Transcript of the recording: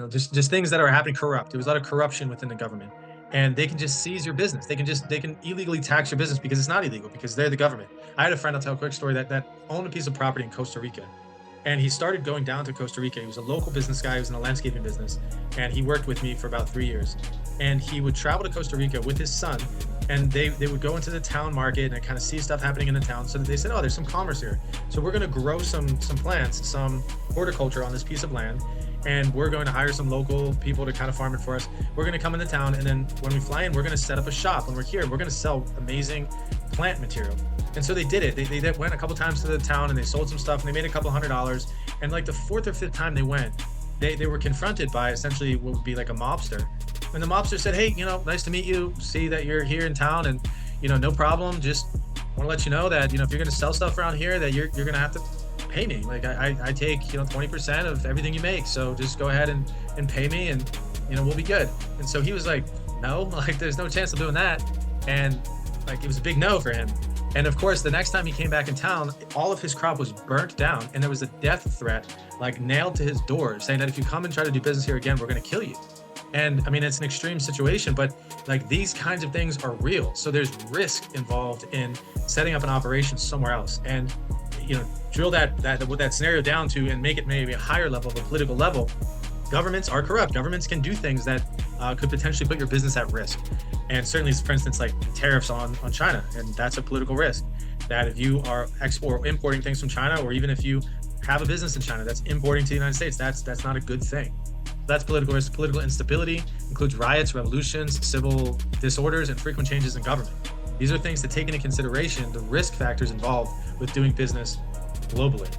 just things that are happening corrupt. There was a lot of corruption within the government, and they can just seize your business. They can illegally tax your business because it's not illegal because they're the government. I had a friend, I'll tell a quick story, that owned a piece of property in Costa Rica, and he started going down to Costa Rica. He was a local business guy. He was in a landscaping business, and he worked with me for about 3 years. And he would travel to Costa Rica with his son, and they would go into the town market and kind of see stuff happening in the town. So that they said, "Oh, there's some commerce here. So we're going to grow some plants, some horticulture on this piece of land, and we're going to hire some local people to kind of farm it for us. We're going to come into town, and then when we fly in, we're going to set up a shop. When we're here, we're going to sell amazing plant material." And so they did it. They went a couple times to the town and they sold some stuff and they made a couple $100. And like the fourth or fifth time they went, they were confronted by essentially what would be like a mobster. And the mobster said, "Hey, nice to meet you. See that you're here in town, and no problem. Just want to let you know that if you're going to sell stuff around here, that you're going to have to pay me. Like I take 20% of everything you make. So just go ahead and pay me, and we'll be good." And so he was like, "No, like there's no chance of doing that." And like it was a big no for him. And of course, the next time he came back in town, all of his crop was burnt down, and there was a death threat like nailed to his door, saying that if you come and try to do business here again, we're going to kill you. And I mean, it's an extreme situation, but like these kinds of things are real. So there's risk involved in setting up an operation somewhere else. And drill that scenario down to and make it maybe a higher level of a political level. Governments are corrupt. Governments can do things that could potentially put your business at risk. And certainly, for instance, like tariffs on China, and that's a political risk. That if you are importing things from China, or even if you have a business in China that's importing to the United States, that's not a good thing. That's political risk. Political instability includes riots, revolutions, civil disorders, and frequent changes in government. These are things to take into consideration the risk factors involved with doing business globally.